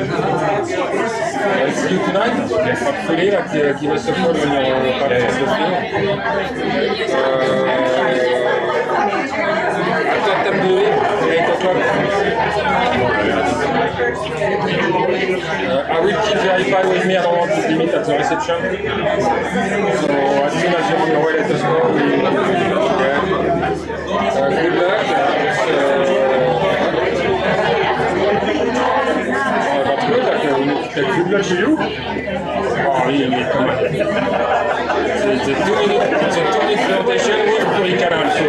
See you tonight. Hopefully, give us a call when you're back from the field. After 8 o'clock. I will keep the iPad with me. I don't want to be meet at the reception. So as soon as you're on your way, let us know. Good luck. That's good. Good luck to you. Oh, really, come on. It's a 2-minute flirtation with Puri Canal, so.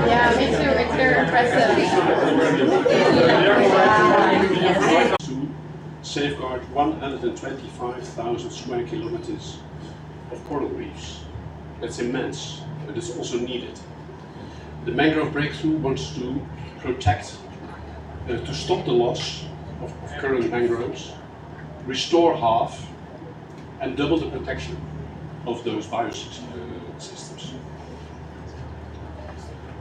Yeah, me too. It's very impressive. To safeguard 125,000 square kilometers of coral reefs. That's immense, but it's also needed. The mangrove breakthrough wants to protect, to stop the loss of current mangroves, restore half, and double the protection of those biosystems.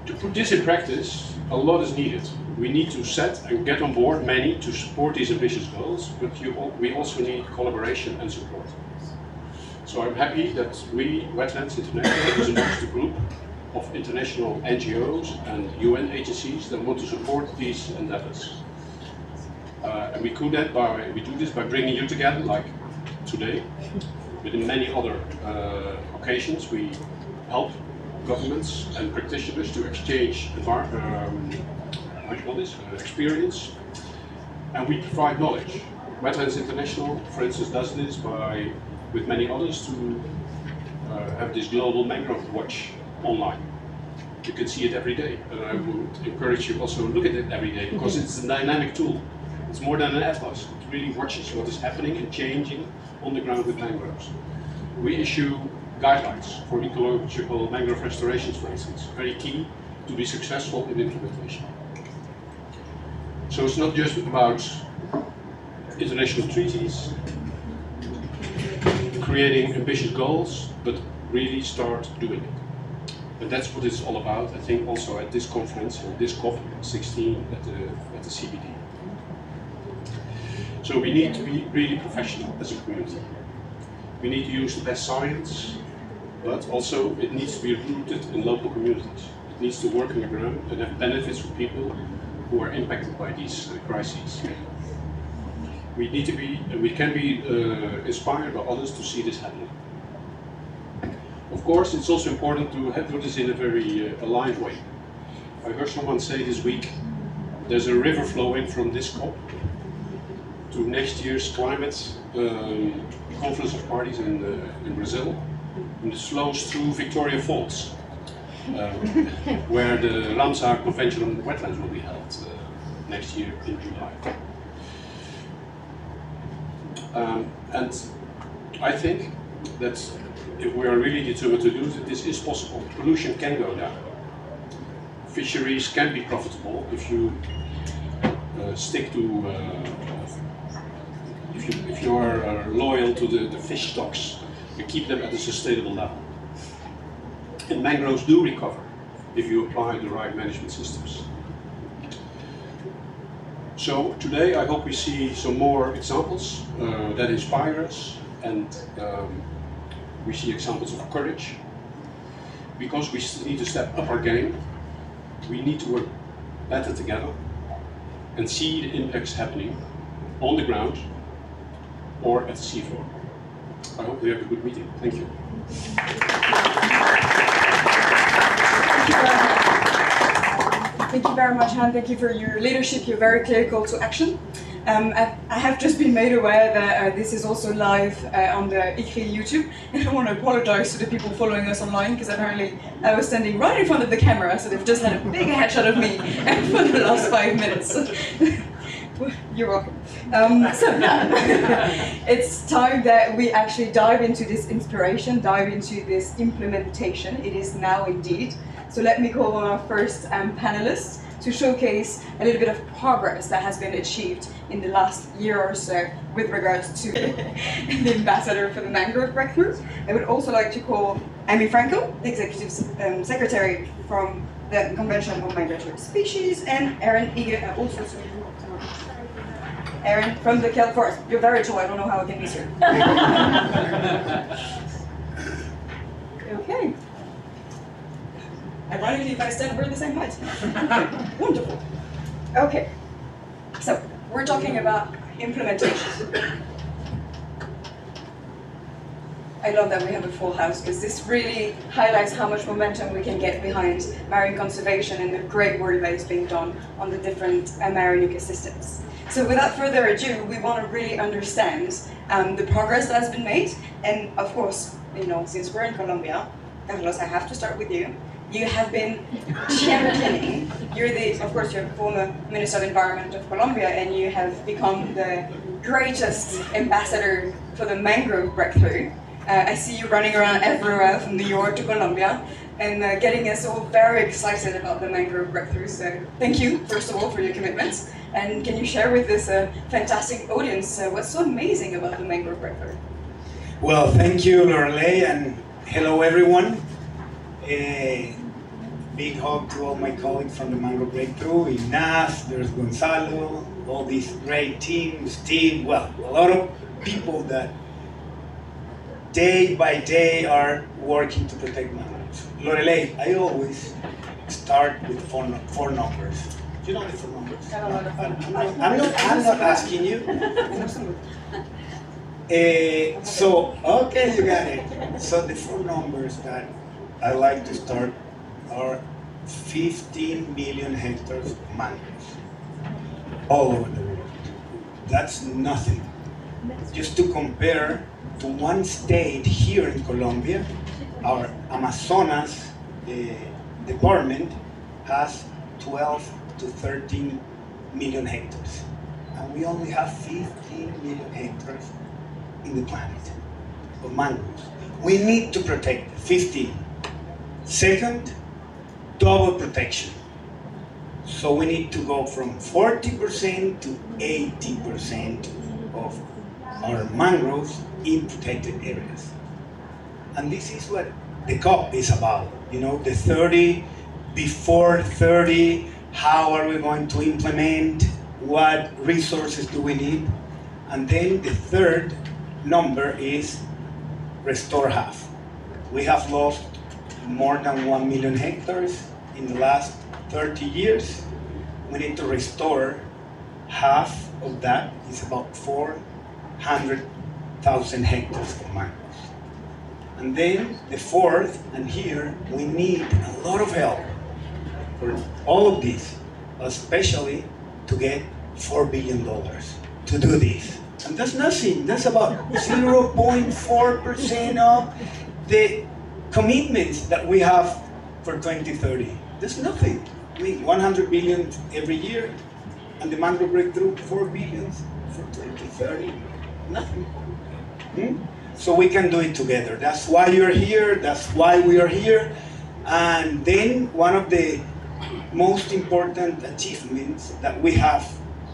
To put this in practice, a lot is needed. We need to set and get on board many to support these ambitious goals, but we also need collaboration and support. So I'm happy that we, Wetlands International, is amongst a group of international NGOs and UN agencies that want to support these endeavors. And we do this by bringing you together, like today, but in many other occasions we help governments and practitioners to exchange experience, and we provide knowledge. Wetlands International, for instance, does this with many others to have this global mangrove watch online. You can see it every day, and I would encourage you also to look at it every day because it's a dynamic tool. It's more than an atlas. It really watches what is happening and changing on the ground with mangroves. We issue guidelines for ecological mangrove restorations, for instance, very key to be successful in implementation. So it's not just about international treaties, creating ambitious goals, but really start doing it. And that's what it's all about, I think, also at this conference, or this COP16 at the CBD. So we need to be really professional as a community. We need to use the best science, but also it needs to be rooted in local communities. It needs to work on the ground and have benefits for people who are impacted by these crises. We need to be, and we can be inspired by others to see this happening. Of course, it's also important to do this in a very aligned way. I heard someone say this week, there's a river flowing from this COP to next year's climate conference of parties in Brazil, and it flows through Victoria Falls, where the Ramsar Convention on Wetlands will be held next year in July. And I think that if we are really determined to do it, this is possible. Pollution can go down. Fisheries can be profitable if you stick to, if you are loyal to the fish stocks and keep them at a sustainable level. And mangroves do recover if you apply the right management systems. So today I hope we see some more examples that inspire us, and we see examples of courage, because we need to step up our game. We need to work better together and see the impacts happening on the ground or at the seafloor. I hope we have a good meeting. Thank you. Thank you very much, Han. Thank you for your leadership, your very clear call to action. I have just been made aware that this is also live on the ICRI YouTube, and I want to apologize to the people following us online, because apparently I was standing right in front of the camera, so they've just had a big headshot of me for the last 5 minutes. You're welcome. So yeah, it's time that we actually dive into this inspiration, dive into this implementation. It is now indeed. So let me call on our first panelists to showcase a little bit of progress that has been achieved in the last year or so with regards to the ambassador for the mangrove breakthrough. I would also like to call Amy Franco, Executive Secretary from the Convention on Migratory Species, and Aaron Ige, also Aaron from the Kelp Forest. You're very tall, I don't know how I can miss you. Okay. Ironically, if I stand, we're the same height. Wonderful. Okay. So, we're talking about implementation. I love that we have a full house, because this really highlights how much momentum we can get behind marine conservation and the great work that is being done on the different marine ecosystems. So without further ado, we want to really understand the progress that has been made. And of course, you know, since we're in Colombia, Carlos, I have to start with you. You have been championing, of course, you're former Minister of Environment of Colombia, and you have become the greatest ambassador for the mangrove breakthrough. I see you running around everywhere from New York to Colombia, and getting us all very excited about the mangrove breakthrough. So thank you, first of all, for your commitments. And can you share with this fantastic audience what's so amazing about the mangrove breakthrough? Well, thank you, Lorelei, and hello, everyone. Big hug to all my colleagues from the Mangrove Breakthrough, Ignace, there's Gonzalo, all these great teams, Steve, well, a lot of people that day by day are working to protect mangroves. Lorelei, I always start with four numbers. Do you know the 4 numbers? I'm not asking you. So, okay, you got it. So the 4 numbers that I like to start are 15 million hectares of mangroves all over the world. That's nothing. Just to compare to one state here in Colombia, our Amazonas department has 12 to 13 million hectares. And we only have 15 million hectares in the planet of mangroves. We need to protect 15. Second, double protection. So we need to go from 40% to 80% of our mangroves in protected areas. And this is what the COP is about. You know, the 30, before 30, how are we going to implement, what resources do we need? And then the third number is restore half. We have lost more than 1 million hectares in the last 30 years. We need to restore half of that. It's about 400,000 hectares of mangroves. And then the fourth, and here we need a lot of help for all of this, especially to get $4 billion to do this. And that's nothing, that's about 0.4% of the commitments that we have for 2030. That's nothing. I mean, 100 billion every year, and the mangrove breakthrough, 4 billion for 2030. Nothing. So we can do it together. That's why you're here, that's why we are here. And then one of the most important achievements that we have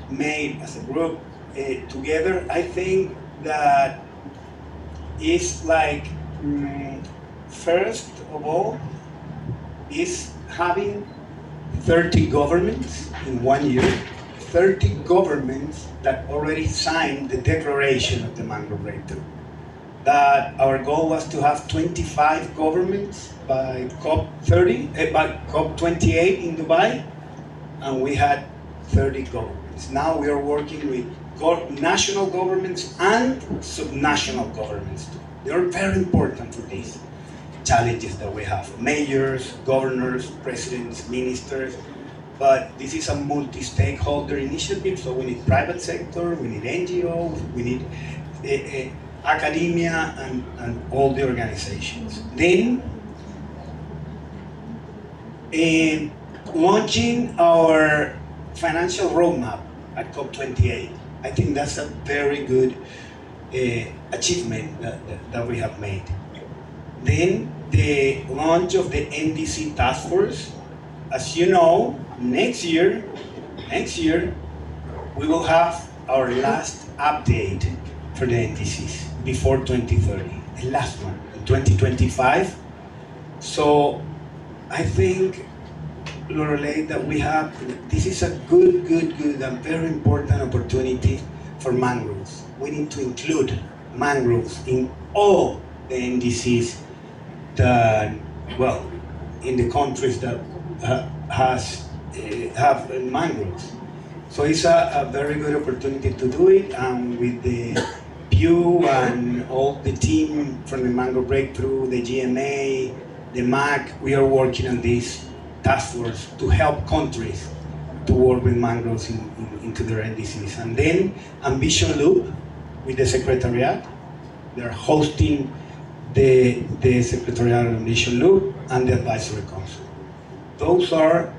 made as a group together, I think that is like, first of all, is having 30 governments in 1 year, 30 governments that already signed the declaration of the mangrove breakthrough. That our goal was to have 25 governments by by COP28 in Dubai, and we had 30 governments. Now we are working with national governments and subnational governments too. They are very important for these challenges that we have. Mayors, governors, presidents, ministers, but this is a multi-stakeholder initiative, so we need private sector, we need NGOs, we need academia and all the organizations. Then, launching our financial roadmap at COP28. I think that's a very good achievement that we have made. Then, the launch of the NDC task force. As you know, next year, we will have our last update for the NDCs before 2030, the last one, in 2025. So I think, Lorelei, that we have, this is a good and very important opportunity for mangroves. We need to include mangroves in all the NDCs that, well, in the countries that have mangroves. So it's a very good opportunity to do it, and with the Pew and all the team from the Mangrove Breakthrough, the GMA, the MAC, we are working on this task force to help countries to work with mangroves into their NDCs. And then Ambition Loop with the Secretariat. They're hosting the Secretariat of Ambition Loop and the Advisory Council. Those are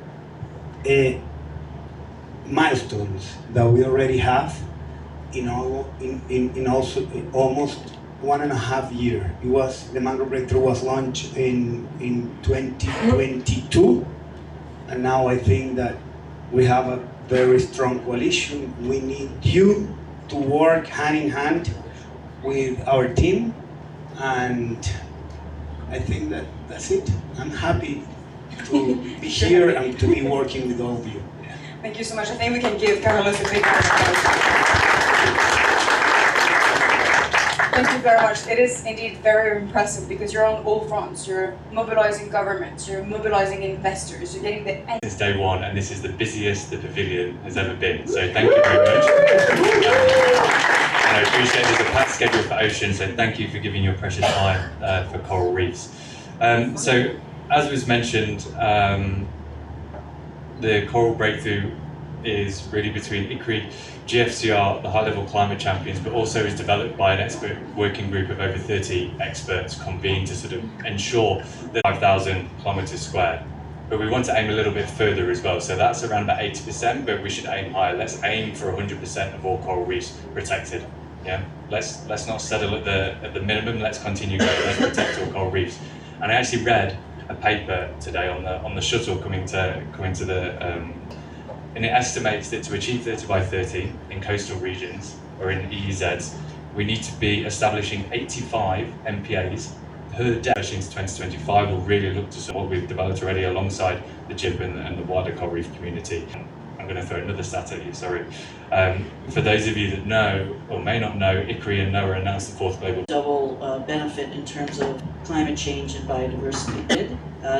milestones that we already have in also almost 1.5 years. It was, the Mangrove Breakthrough was launched in 2022, and now I think that we have a very strong coalition. We need you to work hand in hand with our team, and I think that that's it. I'm happy to be here and to be working with all of you. Thank you so much. I think we can give Carlos a big round of applause. Thank you very much. It is indeed very impressive because you're on all fronts. You're mobilizing governments, you're mobilizing investors, you're getting the... Since day one, and this is the busiest the Pavilion has ever been. So thank you very much. And I appreciate there's a packed schedule for ocean, so thank you for giving your precious time for coral reefs. So as was mentioned, the Coral Breakthrough is really between ICRI, GFCR, the high-level climate champions, but also is developed by an expert working group of over 30 experts convened to sort of ensure that 5,000 kilometres squared. But we want to aim a little bit further as well, so that's around about 80%, but we should aim higher. Let's aim for 100% of all coral reefs protected. Yeah, let's not settle at the minimum. Let's continue going. Let's protect all coral reefs. And I actually read a paper today on the shuttle coming to the and it estimates that to achieve 30 by 30 in coastal regions or in EEZs, we need to be establishing 85 MPAs per day. Into 2025, we'll really look to what we've developed already alongside the GIB and the wider coral reef community. I'm going to throw another stat at you, sorry. For those of you that know or may not know, ICRI and NOAA announced the 4th global double benefit in terms of climate change and biodiversity.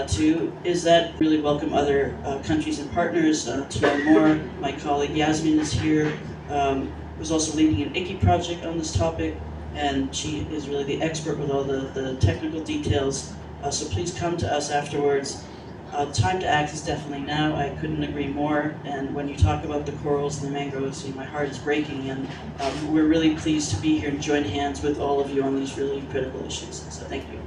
Two is that really welcome other countries and partners to learn more. My colleague Yasmin is here, was also leading an ICI project on this topic, and she is really the expert with all the technical details. So please come to us afterwards. Time to act is definitely now. I couldn't agree more. And when you talk about the corals and the mangroves, my heart is breaking. And we're really pleased to be here and join hands with all of you on these really critical issues. So thank you.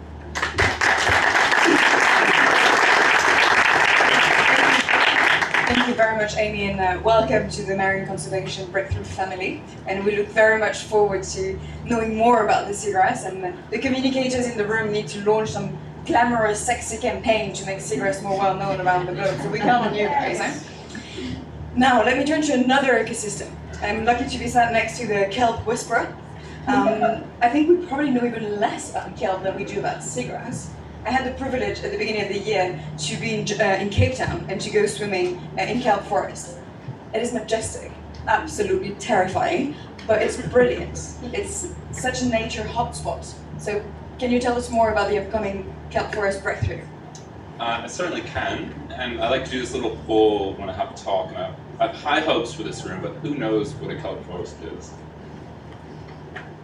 Thank you very much, Amy, and welcome to the Marine Conservation Breakthrough family. And we look very much forward to knowing more about the seagrass. And the communicators in the room need to launch some glamorous, sexy campaign to make seagrass more well known around the globe. So we count on you guys. Now, let me turn to another ecosystem. I'm lucky to be sat next to the kelp whisperer. I think we probably know even less about kelp than we do about seagrass. I had the privilege at the beginning of the year to be in Cape Town and to go swimming in kelp forest. It is majestic, absolutely terrifying, but it's brilliant. It's such a nature hotspot. So can you tell us more about the upcoming kelp forest breakthrough? I certainly can, and I like to do this little poll when I have a talk, and I have high hopes for this room, but who knows what a kelp forest is?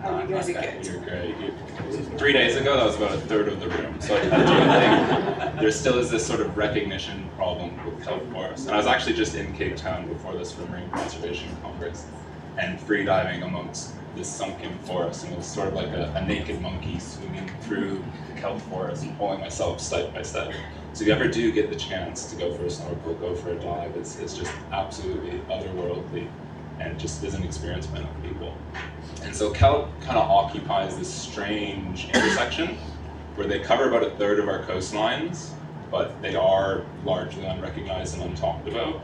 Oh, you guys are Okay, good. you're great. 3 days ago, that was about a third of the room, so I do think there still is this sort of recognition problem with kelp forests. And I was actually just in Cape Town before this for Marine Conservation Congress, and free diving amongst this sunken forest, and it was sort of like a naked monkey swimming through the kelp forest and pulling myself step by step. So if you ever do get the chance to go for a snorkel, go for a dive, it's just absolutely otherworldly and just is an experience meant for people. And so kelp kind of occupies this strange intersection where they cover about a third of our coastlines, but they are largely unrecognized and untalked about.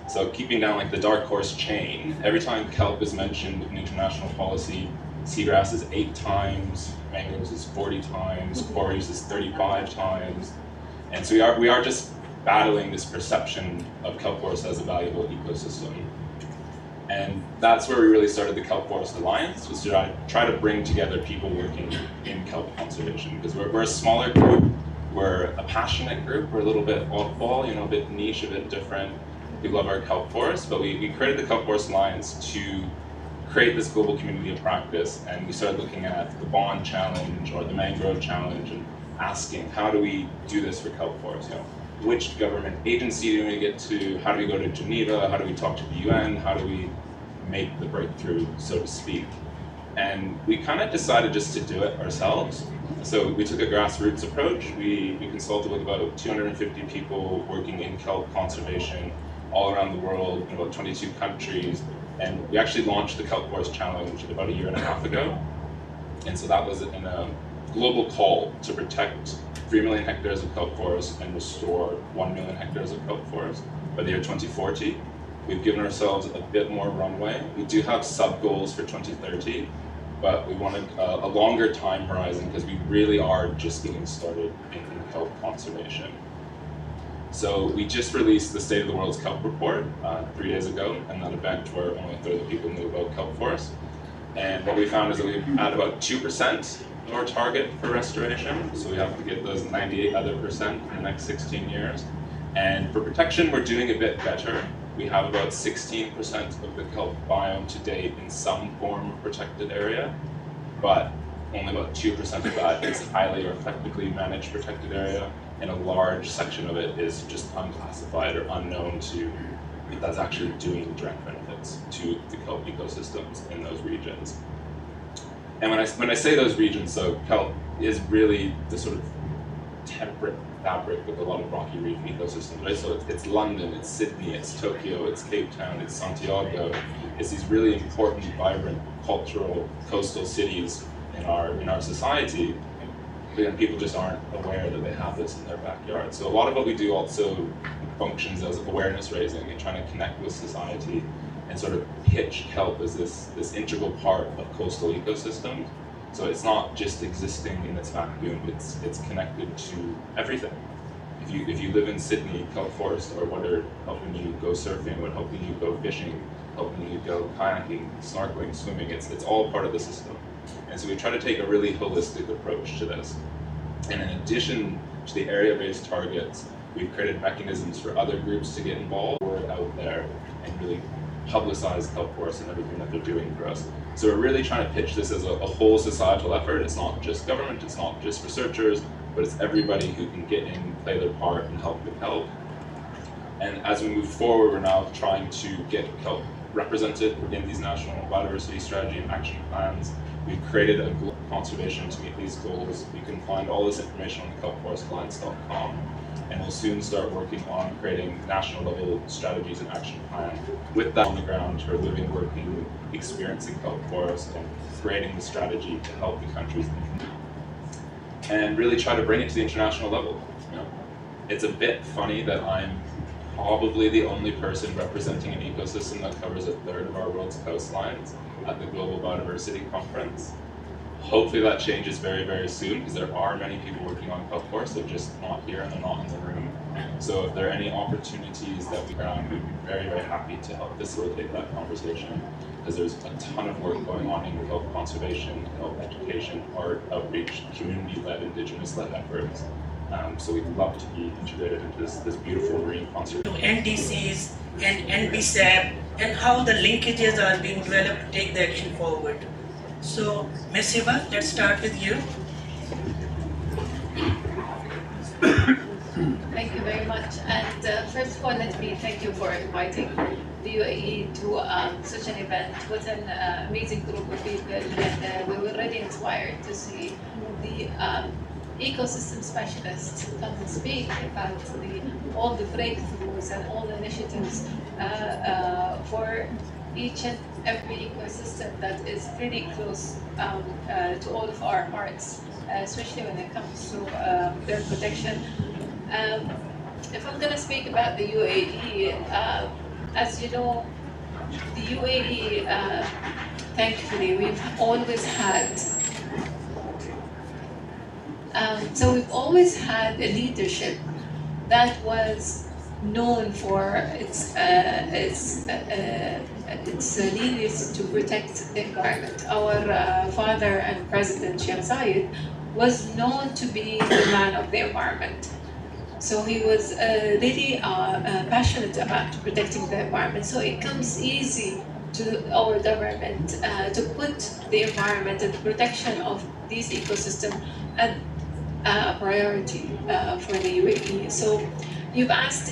So keeping down like the dark horse chain, every time kelp is mentioned in international policy, seagrass is 8 times, mangroves is 40 times, coral reefs is 35 times. And so we are just battling this perception of kelp forest as a valuable ecosystem. And that's where we really started the Kelp Forest Alliance, was to try to bring together people working in kelp conservation. Because we're a smaller group, we're a passionate group, we're a little bit oddball, a bit niche, a bit different. We love our kelp forest, but we created the Kelp Forest Alliance to create this global community of practice, and we started looking at the Bond Challenge or the Mangrove Challenge and asking, how do we do this for kelp forests? Which government agency do we get to? How do we go to Geneva? How do we talk to the UN? How do we make the breakthrough, so to speak? And we kind of decided just to do it ourselves. So we took a grassroots approach. We consulted with about 250 people working in kelp conservation all around the world, in about 22 countries. And we actually launched the Kelp Forest Challenge about 1.5 years ago. And so that was in a global call to protect 3 million hectares of kelp forest and restore 1 million hectares of kelp forest by the year 2040. We've given ourselves a bit more runway. We do have sub-goals for 2030, but we wanted a longer time horizon because we really are just getting started in kelp conservation. So we just released the State of the World's Kelp Report 3 days ago, and that event where only a third of people knew about kelp forest. And what we found is that we've at about 2% of our target for restoration, so we have to get those 98 other percent in the next 16 years. And for protection, we're doing a bit better. We have about 16% of the kelp biome to date in some form of protected area, but only about 2% of that is highly or effectively managed protected area, and a large section of it is just unclassified or unknown to that's actually doing direct benefits to the kelp ecosystems in those regions. And when I say those regions, so kelp is really the sort of temperate fabric of a lot of rocky reef ecosystems, right? So it's London, it's Sydney, it's Tokyo, it's Cape Town, it's Santiago. It's these really important, vibrant, cultural, coastal cities in our society. But people just aren't aware that they have this in their backyard. So a lot of what we do also functions as awareness raising and trying to connect with society and sort of pitch kelp as this integral part of coastal ecosystems. So it's not just existing in its vacuum, it's connected to everything. If you live in Sydney, kelp forest are what are helping you go surfing, what helping you go fishing, helping you go kayaking, snorkeling, swimming, it's all part of the system. And so we try to take a really holistic approach to this. And in addition to the area-based targets, we've created mechanisms for other groups to get involved or out there and really publicize kelp forests and everything that they're doing for us. So we're really trying to pitch this as a whole societal effort. It's not just government, it's not just researchers, but it's everybody who can get in, play their part, and help with kelp. And as we move forward, we're now trying to get kelp represented in these national biodiversity strategy and action plans. We've created a global conservation to meet these goals. You can find all this information on kelpforestalliance.com. And we'll soon start working on creating national level strategies and action plans with that on the ground who are living, working, experiencing kelp forests and creating the strategy to help the countries and really try to bring it to the international level. You know, it's a bit funny that I'm probably the only person representing an ecosystem that covers 1/3 of our world's coastlines at the Global Biodiversity Conference. Hopefully that changes very, very soon, because there are many people working on kelp forests, they're just not here and they're not in the room. So if there are any opportunities that we found, we'd be very, very happy to help facilitate that conversation, because there's a ton of work going on in kelp conservation, kelp education, art, outreach, community-led, indigenous-led efforts. So we'd love to be integrated into this beautiful marine conservation. NDCs and NBSAP, and how the linkages are being developed to take the action forward. So, Ms. Hiba, let's start with you. Thank you very much. And first of all, let me thank you for inviting the UAE to such an event. What an amazing group of people, and we were really inspired to see the ecosystem specialists come and speak about all the breakthroughs and all the initiatives for each and every ecosystem that is pretty close to all of our hearts, especially when it comes to their protection. If I'm going to speak about the UAE, as you know, the UAE, thankfully, we've always had we've always had a leadership that was known for its needs to protect the environment. Our father and President Sheikh Zayed was known to be the man of the environment. So he was really passionate about protecting the environment. So it comes easy to our government to put the environment and the protection of these ecosystems at priority for the UAE. So you've asked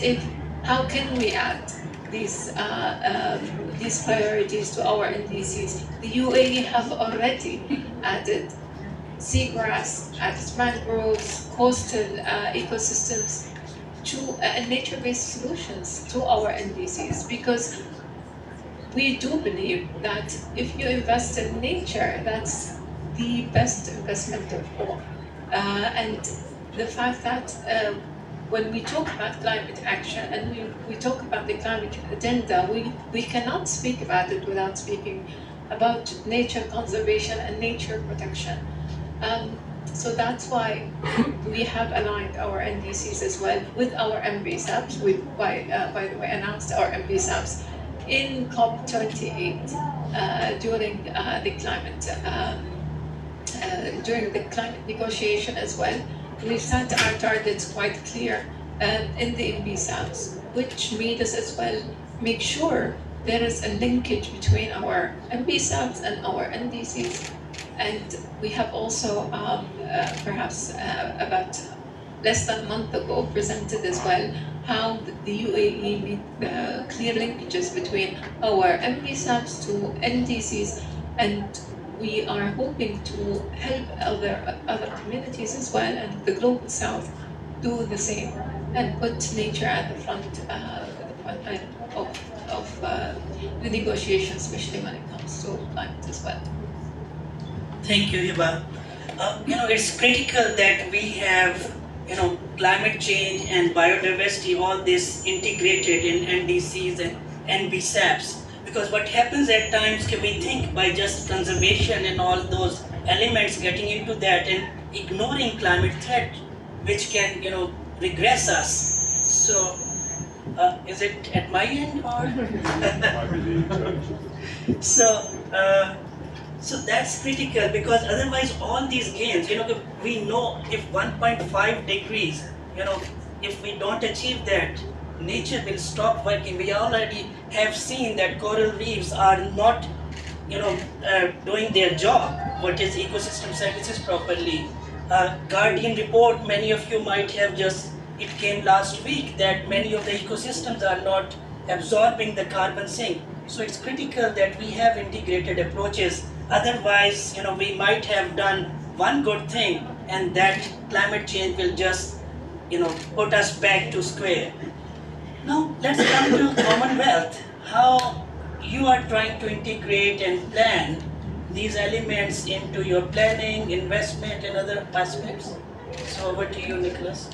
how can we add these priorities to our NDCs. The UAE have already added seagrass, added mangroves, coastal ecosystems and nature-based solutions to our NDCs, because we do believe that if you invest in nature, that's the best investment of all. And the fact that when we talk about climate action and we talk about the climate agenda, we cannot speak about it without speaking about nature conservation and nature protection. So that's why we have aligned our NDCs as well with our MBSAPs. We, by the way, announced our MBSAPs in COP28 during the climate negotiation as well. We've set our targets quite clear in the MBSAPs, which made us as well make sure there is a linkage between our MBSAPs and our NDCs. And we have also, perhaps about less than a month ago, presented as well how the UAE made clear linkages between our MBSAPs to NDCs, and we are hoping to help other communities as well, and the Global South do the same and put nature at the front of the negotiations, especially when it comes to climate as well. Thank you, Hiba. It's critical that we have climate change and biodiversity, all this integrated in NDCs and NBSAPs. Because what happens at times, we think by just conservation and all those elements getting into that and ignoring climate threat, which can, regress us. So, is it at my end or? I believe so. So that's critical, because otherwise all these gains, we know if 1.5 degrees, if we don't achieve that, nature will stop working. We already have seen that coral reefs are not, doing their job, what is ecosystem services properly. Guardian report, many of you might have it came last week, that many of the ecosystems are not absorbing the carbon sink. So it's critical that we have integrated approaches. Otherwise, we might have done one good thing and that climate change will just, put us back to square. Now, let's come to Commonwealth. How you are trying to integrate and plan these elements into your planning, investment, and other aspects. So over to you, Nicholas.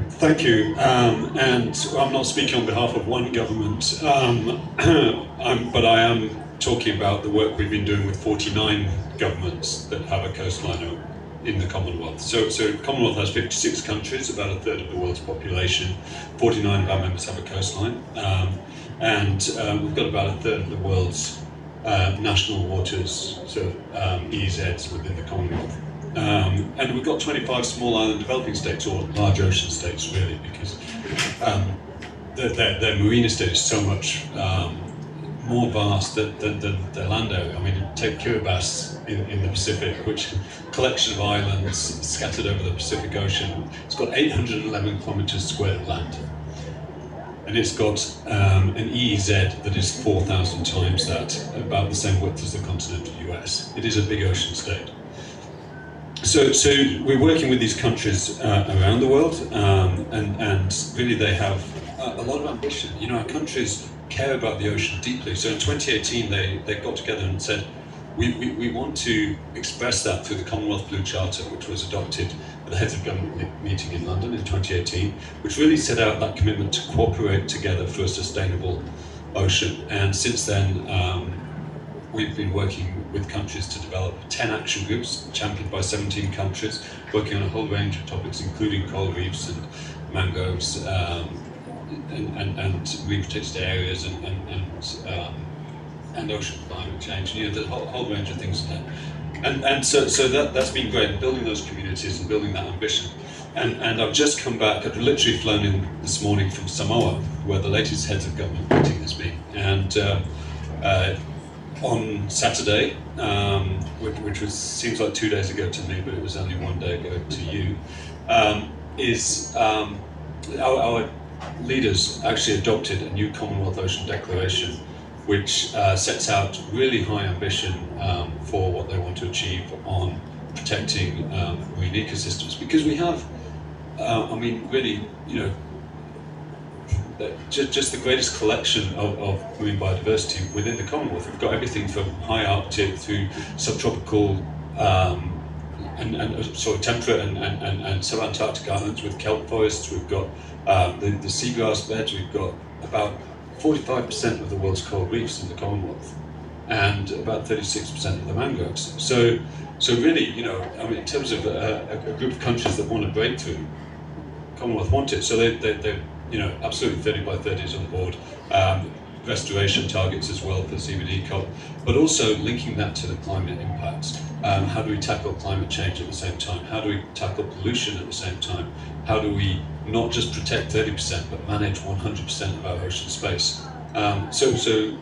Thank you. And I'm not speaking on behalf of one government, but I am talking about the work we've been doing with 49 governments that have a coastline in the Commonwealth. So Commonwealth has 56 countries, about a third of the world's population. 49 of our members have a coastline. And we've got about a third of the world's national waters, so EEZs within the Commonwealth. And we've got 25 small island developing states, or large ocean states really, because their marine estate is so much more vast than their land area. I mean, take Kiribati in the Pacific, which collection of islands scattered over the Pacific Ocean. It's got 811 kilometers squared of land. And it's got an EEZ that is 4,000 times that, about the same width as the continental US. It is a big ocean state. So we're working with these countries around the world, and really they have a lot of ambition. Our countries care about the ocean deeply. So in 2018, they got together and said, we want to express that through the Commonwealth Blue Charter, which was adopted at the Heads of Government meeting in London in 2018, which really set out that commitment to cooperate together for a sustainable ocean. And since then, we've been working with countries to develop 10 action groups, championed by 17 countries, working on a whole range of topics, including coral reefs and mangroves, and reef protected areas and ocean climate change. There's a whole range of things in there. And so that's been great, building those communities and building that ambition. And I've just come back, I've literally flown in this morning from Samoa, where the latest Heads of Government meeting has been. And on Saturday, which seems like 2 days ago to me, but it was only 1 day ago to you, our leaders actually adopted a new Commonwealth Ocean Declaration, which sets out really high ambition for what they want to achieve on protecting marine ecosystems. Because we have, really, just the greatest collection of marine biodiversity within the Commonwealth. We've got everything from high Arctic through subtropical temperate and subantarctic islands with kelp forests. We've got the seagrass beds. We've got about 45% of the world's coral reefs in the Commonwealth, and about 36% of the mangroves. So really, in terms of a group of countries that want a breakthrough, Commonwealth want it. So they absolutely 30 by 30 is on board. Restoration targets as well for CBD COP, but also linking that to the climate impacts. How do we tackle climate change at the same time? How do we tackle pollution at the same time? How do we not just protect 30%, but manage 100% of our ocean space? So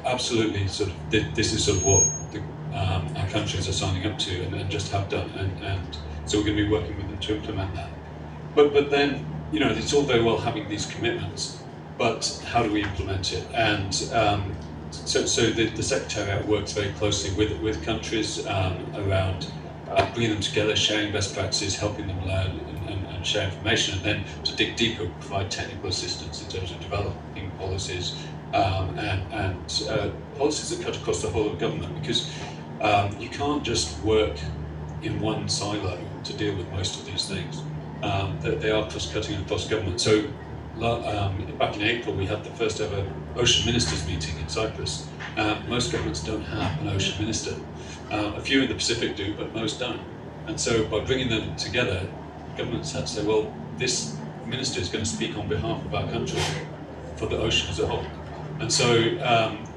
absolutely, this is what our countries are signing up to and just have done, and so we're going to be working with them to implement that. But then, it's all very well having these commitments, but how do we implement it? And so the Secretariat works very closely with countries around bringing them together, sharing best practices, helping them learn and share information, and then to dig deeper, provide technical assistance in terms of developing policies and policies that cut across the whole of government, because you can't just work in one silo to deal with most of these things. that they are cross-cutting across government. So back in April, we had the first ever ocean ministers meeting in Cyprus. Most governments don't have an ocean minister. A few in the Pacific do, but most don't. And so by bringing them together, governments had to say, well, this minister is going to speak on behalf of our country for the ocean as a whole. And so,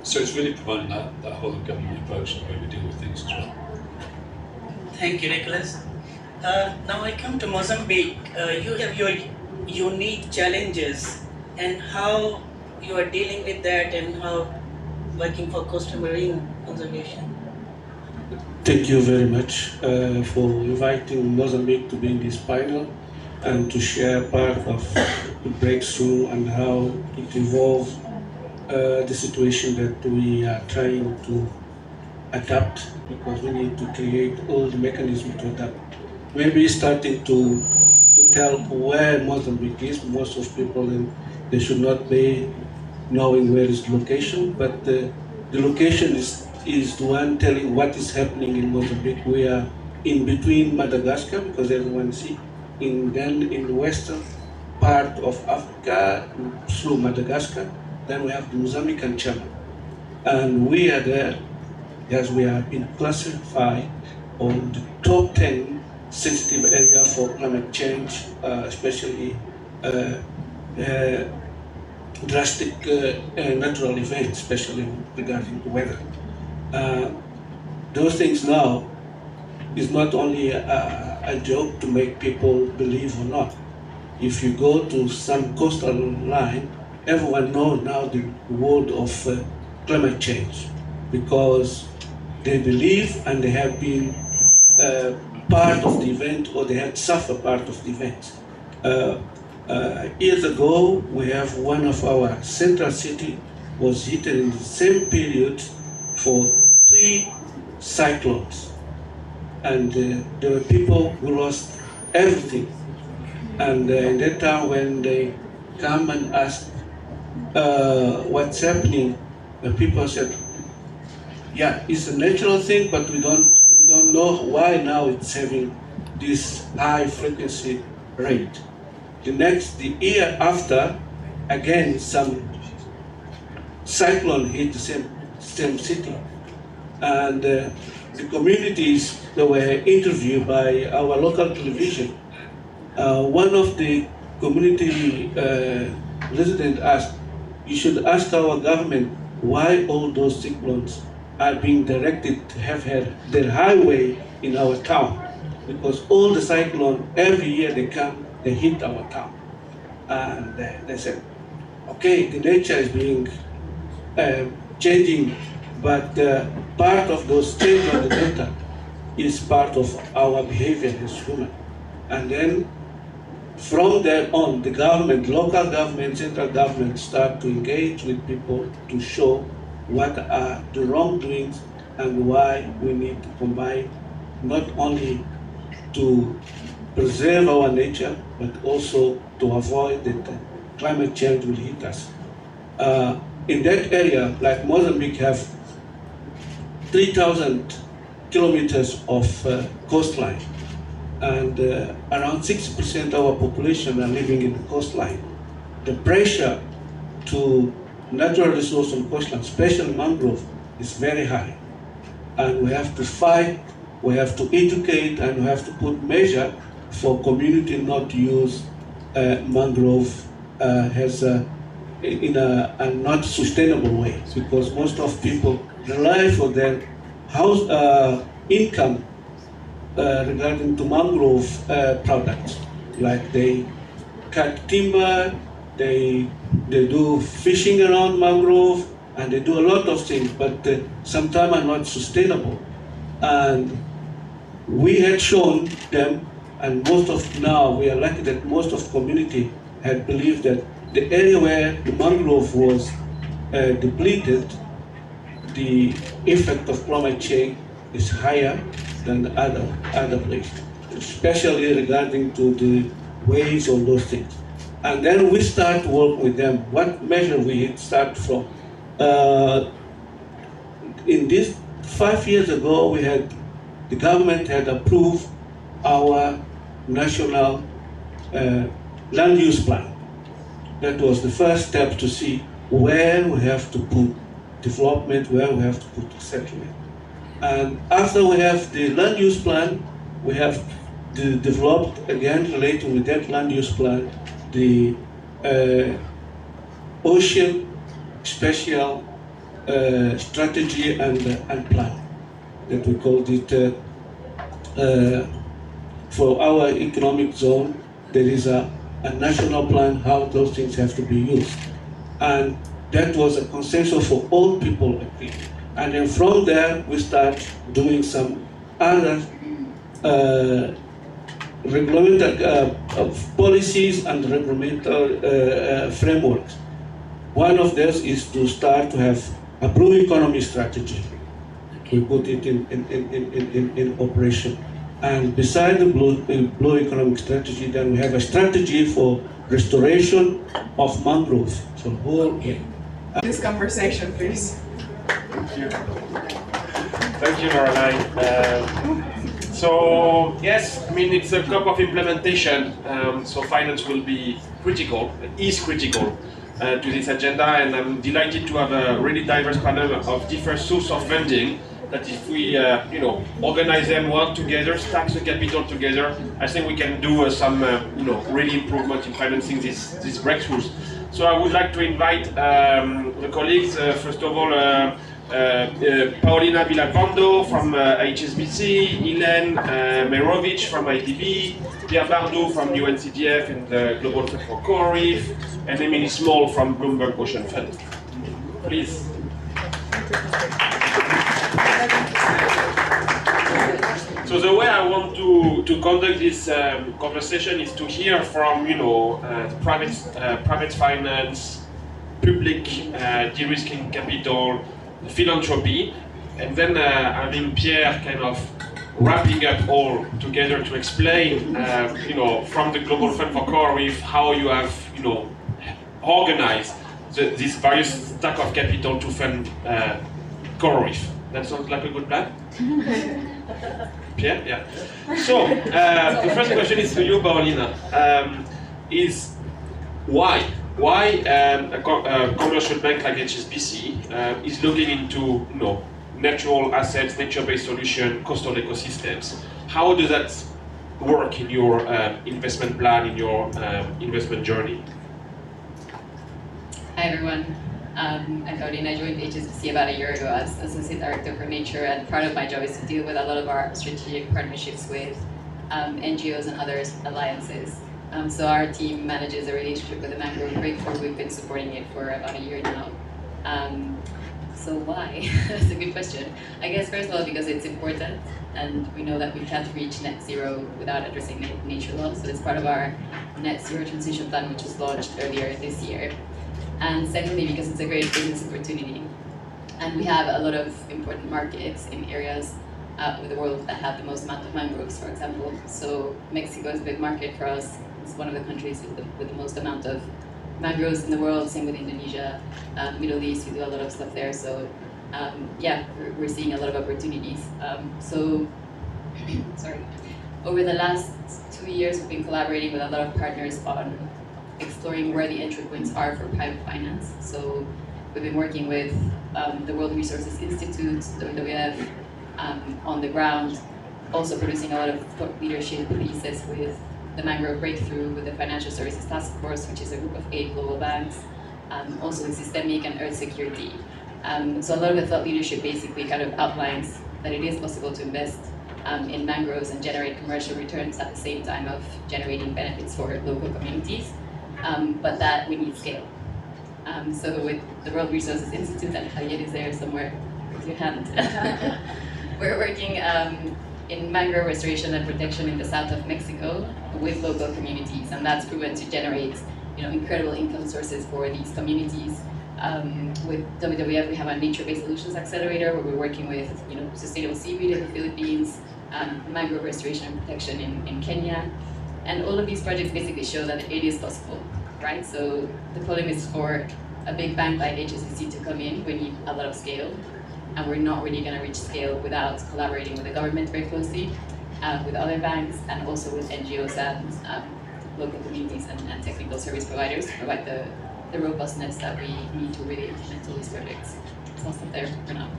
so it's really providing that whole of government approach to the way we deal with things as well. Thank you, Nicholas. Now I come to Mozambique. You have your unique challenges and how you are dealing with that and how working for coastal marine conservation. Thank you very much for inviting Mozambique to be in this panel and to share part of the breakthrough and how it evolved the situation that we are trying to adapt, because we need to create all the mechanisms to adapt. Maybe starting to tell where Mozambique is. Most of people, they should not be knowing where is the location, but the location is the one telling what is happening in Mozambique. We are in between Madagascar, because everyone sees, then in the western part of Africa through Madagascar, then we have the Mozambican Channel. And we are there, as we have been classified on the top 10 sensitive area for climate change, especially drastic natural events, especially regarding the weather. Those things now is not only a joke to make people believe or not. If you go to some coastal line, everyone knows now the word of climate change, because they believe and they have been part of the event, or they had suffered part of the event. Years ago, we have one of our central city was hit in the same period for 3 cyclones. And there were people who lost everything. And in that time, when they come and ask what's happening, the people said, yeah, it's a natural thing, but we don't know why now it's having this high frequency rate. The year after, again, some cyclone hit the same city. And the communities that were interviewed by our local television, one of the community residents asked, you should ask our government why all those cyclones are being directed to have had their highway in our town. Because all the cyclones, every year they come, they hit our town. And they said, okay, the nature is being changing, but part of those changes on the data is part of our behavior as human. And then from there on, the government, local government, central government start to engage with people to show what are the wrongdoings and why we need to combine, not only to preserve our nature, but also to avoid that climate change will hit us. In that area, like Mozambique, have 3,000 kilometers of coastline, and around 60% of our population are living in the coastline. The pressure to natural resource on coastline, especially mangrove, is very high. And we have to fight, we have to educate, and we have to put measure for community not to use mangrove in a not sustainable way, because most of people rely for their house income regarding to mangrove products. Like they cut timber, they do fishing around mangrove, and they do a lot of things, but sometimes are not sustainable. And we had shown them, and most of now we are lucky that most of community had believed that the area where the mangrove was depleted, the effect of climate change is higher than the other places, especially regarding to the waves on those things. And then we start to work with them. What measure we start from? In this 5 years ago, the government had approved our national land use plan. That was the first step to see where we have to put development, where we have to put settlement. And after we have the land use plan, we have developed, again related with that land use plan, the ocean spatial strategy and plan that we called it. For our economic zone, there is a national plan how those things have to be used. And that was a consensus for all people agreed. And then from there, we start doing some other policies and regulatory frameworks. One of those is to start to have a blue economy strategy. We put it in operation. And beside the blue economic strategy, then we have a strategy for restoration of mangrove. So whole this conversation, please. Thank you. Thank you, Caroline. So yes, I mean it's a COP of implementation. So finance will be critical, is critical to this agenda, and I'm delighted to have a really diverse panel of different sources of funding. That if we, organize them, work together, stack the capital together, I think we can do some, really improvement in financing these breakthroughs. So I would like to invite the colleagues. First of all, Paulina Villalpando from HSBC, Ilen Merovic from IDB, Pierre Bardot from UNCDF and the Global Fund for Coral Reef, and Emily Small from Bloomberg Ocean Fund. Please. So the way I want to conduct this conversation is to hear from private finance, public de-risking capital, philanthropy, and then having Pierre kind of wrapping up all together to explain from the Global Fund for Coral Reef how you have organized this various stack of capital to fund Coral Reef. That sounds like a good plan? Pierre? Yeah. So, the first question is to you, Paulina. Is why a commercial bank like HSBC is looking into natural assets, nature-based solutions, coastal ecosystems? How does that work in your investment plan, in your investment journey? Hi everyone. I'm Paulina. I joined HSBC about a year ago as Associate Director for Nature, and part of my job is to deal with a lot of our strategic partnerships with NGOs and other alliances. So our team manages a relationship with the Mangrove Breakthrough. We've been supporting it for about a year now. So why? That's a good question. I guess first of all because it's important, and we know that we can't reach net zero without addressing nature loss. So it's part of our net zero transition plan, which was launched earlier this year. And secondly, because it's a great business opportunity. And we have a lot of important markets in areas of the world that have the most amount of mangroves, for example. So Mexico is a big market for us. It's one of the countries with the most amount of mangroves in the world, same with Indonesia. Middle East, we do a lot of stuff there. So yeah, we're seeing a lot of opportunities. Sorry. Over the last 2 years, we've been collaborating with a lot of partners on exploring where the entry points are for private finance. So we've been working with the World Resources Institute, WWF, on the ground, also producing a lot of thought leadership pieces with the Mangrove Breakthrough, with the Financial Services Task Force, which is a group of 8 global banks, also with systemic and earth security. So a lot of the thought leadership basically kind of outlines that it is possible to invest in mangroves and generate commercial returns at the same time of generating benefits for local communities. But that we need scale. So with the World Resources Institute, and Javier is there somewhere with your hand, we're working in mangrove restoration and protection in the south of Mexico with local communities, and that's proven to generate incredible income sources for these communities. With WWF, we have a nature-based solutions accelerator where we're working with sustainable seaweed in the Philippines, mangrove restoration and protection in Kenya. And all of these projects basically show that it is possible, right? So the problem is for a big bank like HSBC to come in, we need a lot of scale, and we're not really going to reach scale without collaborating with the government very closely, with other banks, and also with NGOs and local communities and technical service providers to provide the robustness that we need to really implement all these projects. So I'll stop there for now.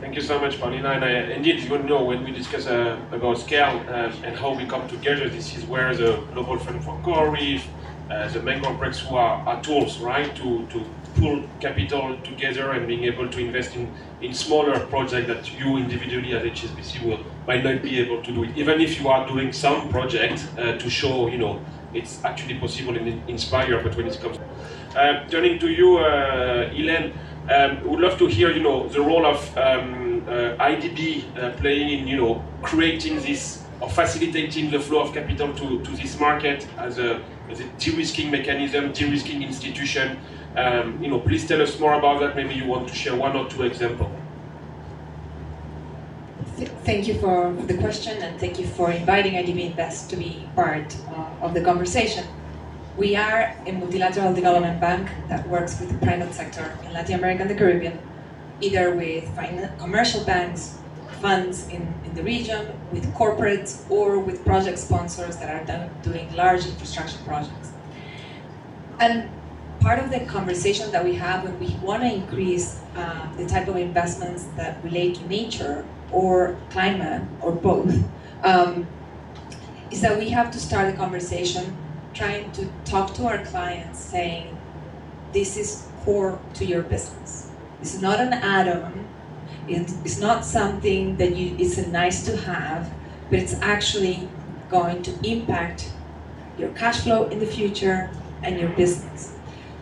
Thank you so much, Paulina. And indeed, you know, when we discuss about scale and how we come together, this is where the Global Fund for Coral Reef, the mangrove breakthrough are tools, right, to pull capital together and being able to invest in smaller projects that you individually as HSBC might not be able to do it, even if you are doing some project to show, you know, it's actually possible and inspire. But when it comes, turning to you, Hélène, would love to hear, you know, the role of IDB playing in, you know, creating this or facilitating the flow of capital to this market as a de-risking mechanism, de-risking institution. You know, please tell us more about that. Maybe you want to share one or two examples. Thank you for the question, and thank you for inviting IDB Invest to be part of the conversation. We are a multilateral development bank that works with the private sector in Latin America and the Caribbean, either with commercial banks, funds in the region, with corporates, or with project sponsors that are doing large infrastructure projects. And part of the conversation that we have when we want to increase the type of investments that relate to nature or climate or both is that we have to start a conversation trying to talk to our clients saying, this is core to your business. It's not an add-on. It's not something that it's a nice to have, but it's actually going to impact your cash flow in the future and your business.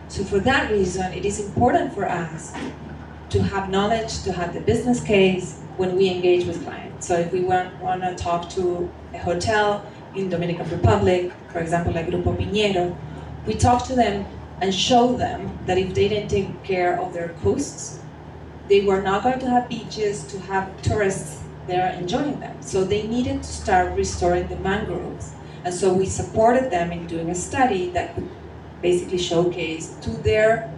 So for that reason, it is important for us to have knowledge, to have the business case when we engage with clients. So if we want to talk to a hotel in Dominican Republic, for example, like Grupo Piñero, we talk to them and show them that if they didn't take care of their coasts, they were not going to have beaches to have tourists there enjoying them. So they needed to start restoring the mangroves. And so we supported them in doing a study that could basically showcase to their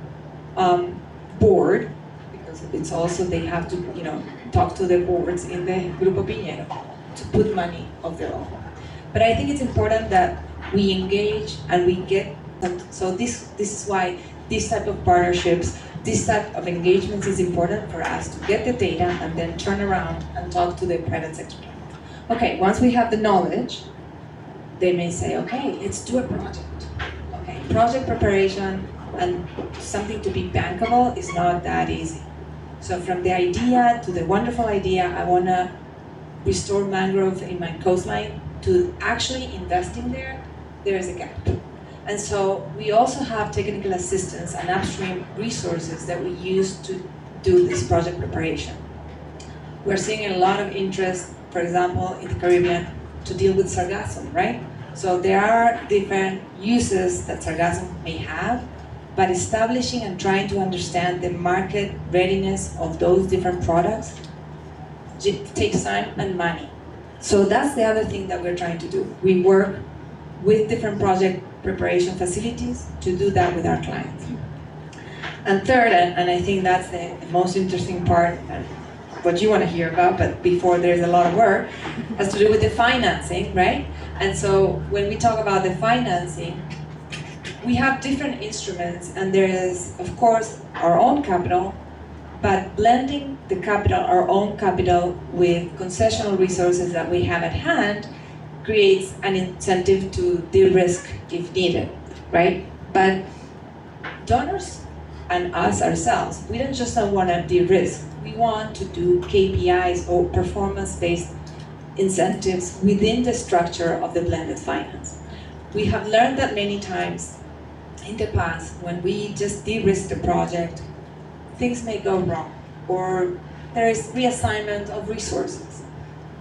board, because it's also, they have to, you know, talk to their boards in the Grupo Piñero to put money of their own. But I think it's important that we engage and we get, so this is why this type of partnerships, this type of engagements is important for us to get the data and then turn around and talk to the private sector. Okay, once we have the knowledge, they may say, okay, let's do a project. Okay, project preparation and something to be bankable is not that easy. So from the idea to the wonderful idea, I want to restore mangrove in my coastline, to actually investing there is a gap. And so we also have technical assistance and upstream resources that we use to do this project preparation. We're seeing a lot of interest, for example, in the Caribbean to deal with sargassum, right? So there are different uses that sargassum may have, but establishing and trying to understand the market readiness of those different products takes time and money. So that's the other thing that we're trying to do. We work with different project preparation facilities to do that with our clients. And third, and I think that's the most interesting part, and what you want to hear about, but before there's a lot of work, has to do with the financing, right? And so when we talk about the financing, we have different instruments, and there is, of course, our own capital, but blending the capital, our own capital, with concessional resources that we have at hand creates an incentive to de-risk if needed, right? But donors and us ourselves, we don't just want to de-risk. We want to do KPIs or performance-based incentives within the structure of the blended finance. We have learned that many times in the past, when we just de-risk the project, things may go wrong, or there is reassignment of resources.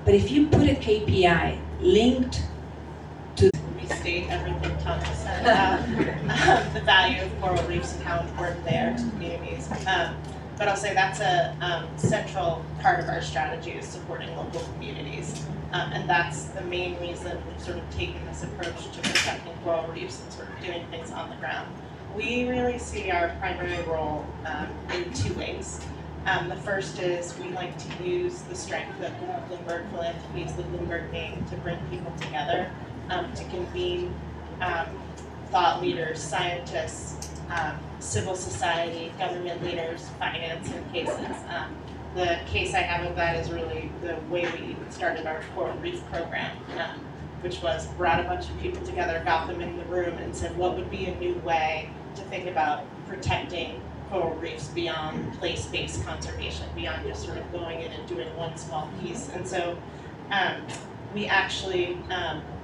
But if you put a KPI linked to restate everything Tom just said about the value of coral reefs and how important they are to communities. But I'll say that's a central part of our strategy, is supporting local communities. And that's the main reason we've sort of taken this approach to protecting coral reefs and sort of doing things on the ground. We really see our primary role in two ways. The first is we like to use the strength of Bloomberg Philanthropies, the Bloomberg name, to bring people together to convene thought leaders, scientists, civil society, government leaders, finance in cases. The case I have of that is really the way we started our coral reef program, which was brought a bunch of people together, got them in the room and said, what would be a new way to think about protecting coral reefs beyond place-based conservation, beyond just sort of going in and doing one small piece. And so we actually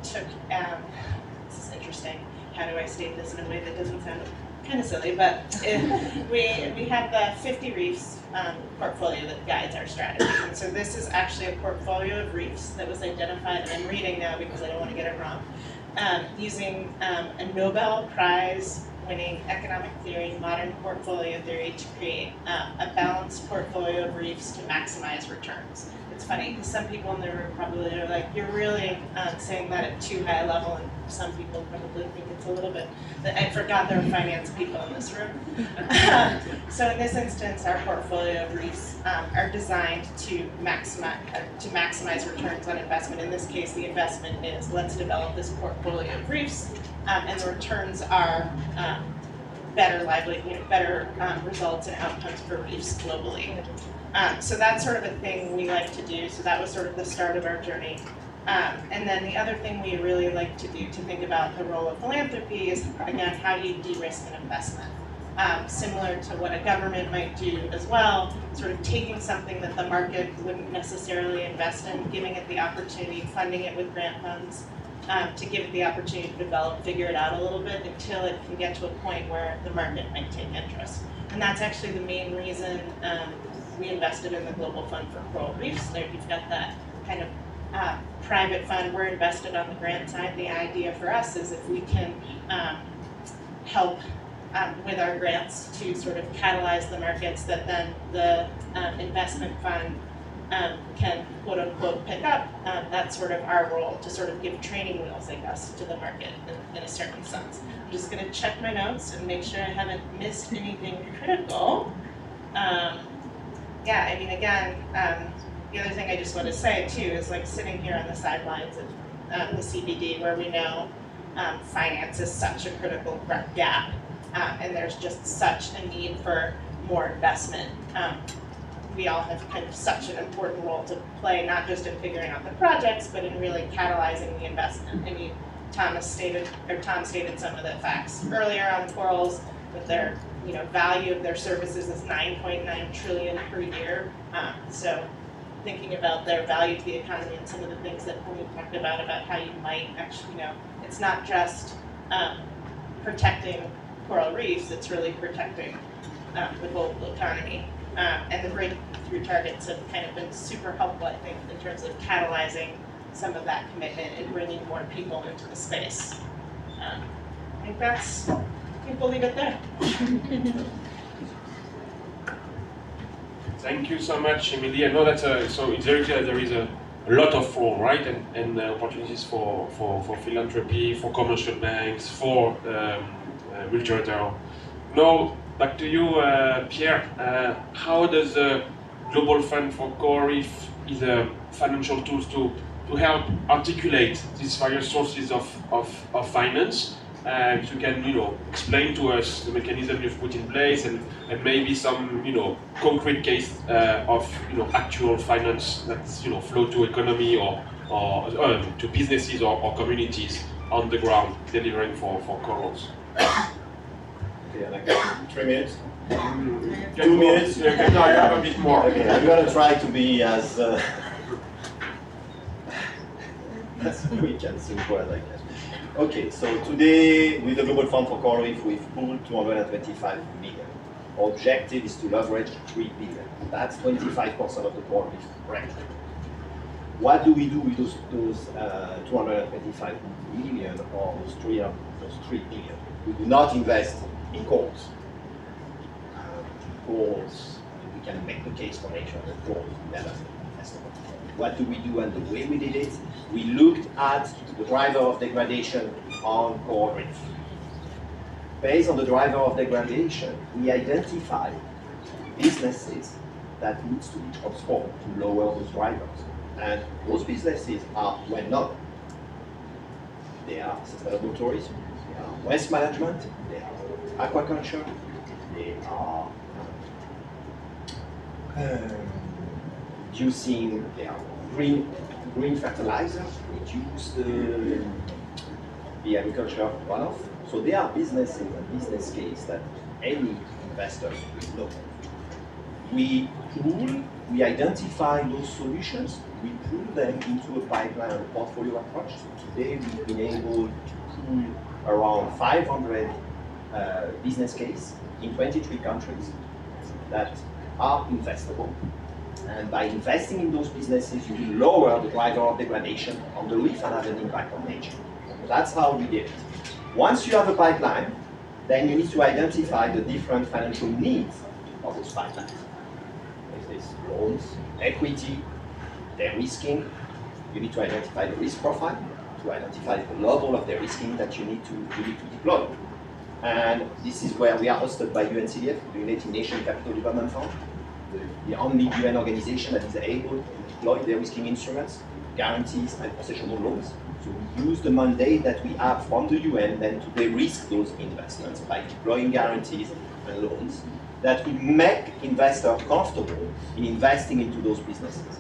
took, this is interesting, how do I state this in a way that doesn't sound kind of silly, but we have the 50 reefs portfolio that guides our strategy. And so this is actually a portfolio of reefs that was identified, and I'm reading now because I don't want to get it wrong, using a Nobel Prize winning economic theory, modern portfolio theory, to create a balanced portfolio of reefs to maximize returns. It's funny because some people in the room probably are like, you're really saying that at too high a level, and some people probably think it's a little bit, I forgot there were finance people in this room. So in this instance, our portfolio of reefs are designed to maximize returns on investment. In this case, the investment is, let's develop this portfolio of reefs, and the returns are better livelihood, better results and outcomes for reefs globally. So that's sort of a thing we like to do. So that was sort of the start of our journey. And then the other thing we really like to do to think about the role of philanthropy is, again, how do you de-risk an investment? Similar to what a government might do as well, sort of taking something that the market wouldn't necessarily invest in, giving it the opportunity, funding it with grant funds, to give it the opportunity to develop, figure it out a little bit until it can get to a point where the market might take interest. And that's actually the main reason we invested in the Global Fund for Coral Reefs. There you've got that kind of private fund. We're invested on the grant side. The idea for us is if we can help with our grants to sort of catalyze the markets, that then the investment fund can quote unquote pick up. That's sort of our role, to sort of give training wheels, I guess, to the market in a certain sense. I'm just going to check my notes and make sure I haven't missed anything critical. Yeah, I mean, again, the other thing I just want to say too is, like, sitting here on the sidelines of the CBD, where we know finance is such a critical gap, and there's just such a need for more investment. We all have kind of such an important role to play, not just in figuring out the projects, but in really catalyzing the investment. I mean, Tom stated some of the facts earlier on corals, with their value of their services is 9.9 trillion per year. So thinking about their value to the economy and some of the things that we talked about how you might actually, it's not just protecting coral reefs, it's really protecting the global economy. And the breakthrough targets have kind of been super helpful, I think, in terms of catalyzing some of that commitment and bringing more people into the space. I think we'll leave it there. Thank you so much, Emily. I know that so it's very clear there is a lot of role, right, and opportunities for philanthropy, for commercial banks, for multilateral. Now, back to you, Pierre. How does the Global Fund for Coral Reef is financial tools to help articulate these various sources of finance? If you can, explain to us the mechanism you've put in place, and maybe some, concrete case of, actual finance that's, flow to economy or to businesses or communities on the ground delivering for corals. Okay, like 3 minutes? 2 minutes? No, you have a bit more. Okay, I'm going to try to be as quick and simple as I can. Okay, so today with the Global Fund for Coral Reef, we've pooled 225 million. Our objective is to leverage 3 billion. That's 25% of the coral reef range. What do we do with those 225 million or those 3 billion? We do not invest in corals. Corals, we can make the case for nature that corals never invest. What do we do, and the way we did it? We looked at the driver of degradation on coral reef. Based on the driver of degradation, we identified businesses that needs to be transformed to lower those drivers. And those businesses are well known. They are sustainable tourism, they are waste management, they are aquaculture, they are using green fertilizers, reduce the agriculture runoff. So they are businesses and business case that any investor will know. We identify those solutions, we pull them into a pipeline and a portfolio approach. So today we've been able to pull around 500 business cases in 23 countries that are investable. And by investing in those businesses, you will lower the driver of degradation on the reef and have an impact on nature. That's how we did it. Once you have a pipeline, then you need to identify the different financial needs of those pipelines. There's loans, equity, de-risking. You need to identify the risk profile, to identify the level of de-risking that you need to deploy. And this is where we are hosted by UNCDF, the United Nations Capital Development Fund, the only UN organization that is able to deploy de-risking instruments, guarantees, and concessional loans. So we use the mandate that we have from the UN then to de-risk those investments by deploying guarantees and loans that will make investors comfortable in investing into those businesses.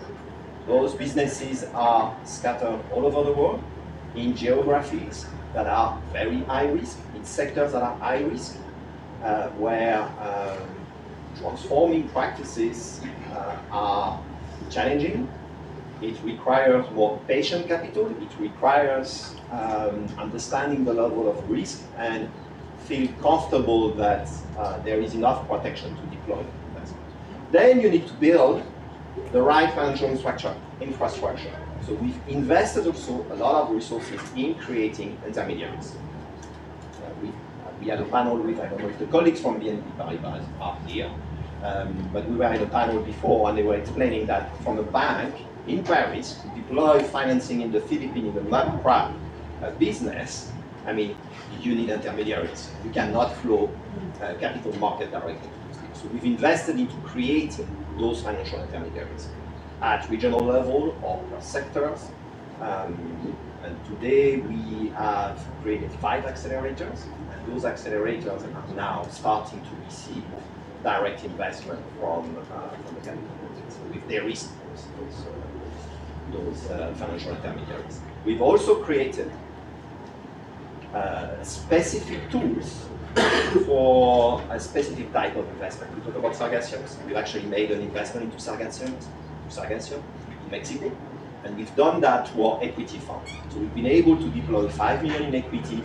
Those businesses are scattered all over the world in geographies that are very high risk, in sectors that are high risk, where transforming practices are challenging. It requires more patient capital. It requires understanding the level of risk and feel comfortable that there is enough protection to deploy investment. Then you need to build the right financial infrastructure. So we've invested also a lot of resources in creating intermediaries. We had a panel with, I don't know if the colleagues from BNP Paribas are here, but we were in a panel before and they were explaining that from a bank in Paris to deploy financing in the Philippines in the mud crab business, I mean, you need intermediaries. You cannot flow capital market directly to those things. So we've invested into creating those financial intermediaries at regional level or per sectors. And today we have created 5 accelerators, and those accelerators are now starting to receive direct investment from the capital markets. So we've de-risked those financial intermediaries. We've also created specific tools for a specific type of investment. We talk about sargassians. We've actually made an investment into sargassian in Mexico, and we've done that to our equity fund. So we've been able to deploy 5 million in equity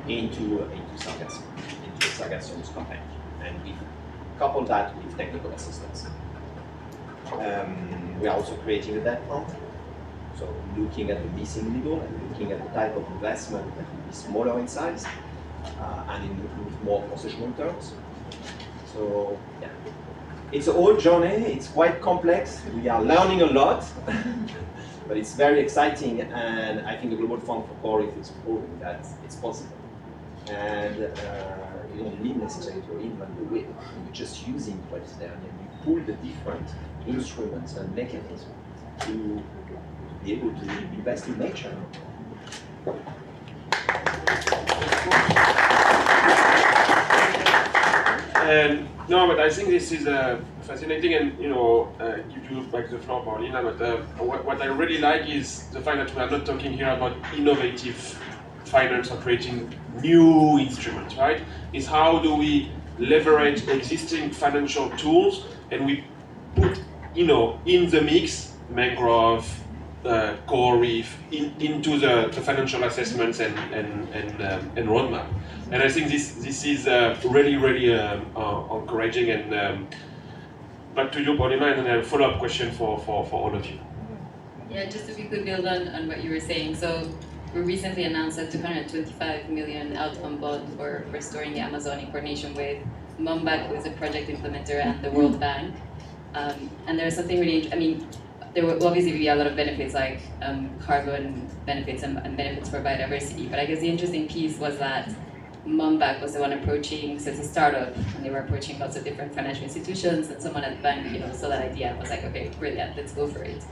into sargassian's company, and we've coupled that with technical assistance. We are also creating a debt fund. So looking at the missing middle and looking at the type of investment that will be smaller in size and with more concessional terms. So yeah, it's a whole journey. It's quite complex. We are learning a lot, but it's very exciting. And I think the Global Fund for Coral Reef is proving that it's possible. And you don't need necessarily to reinvent the wheel. You're just using what's there, and you pull the different instruments and mechanisms to be able to invest in nature. No, but I think this is fascinating, and give you back the floor, Paulina. But what I really like is the fact that we are not talking here about innovative finance or creating new instruments, right? It's how do we leverage existing financial tools and we put, in the mix mangrove, coral reef into the financial assessments and roadmap. And I think this is really encouraging. And back to you, Paulina, and then a follow-up question for all of you. Yeah, just if we could build on what you were saying. So we recently announced a 225 million outcome bond for restoring the Amazon in coordination with MUMBAC, who is a project implementer, and the World Bank. And there's something really, there will obviously be a lot of benefits like carbon benefits and benefits for biodiversity, but I guess the interesting piece was that MUMBAC was the one approaching, so it's a startup, and they were approaching lots of different financial institutions, and someone at the bank, saw that idea and was like, okay, brilliant, let's go for it.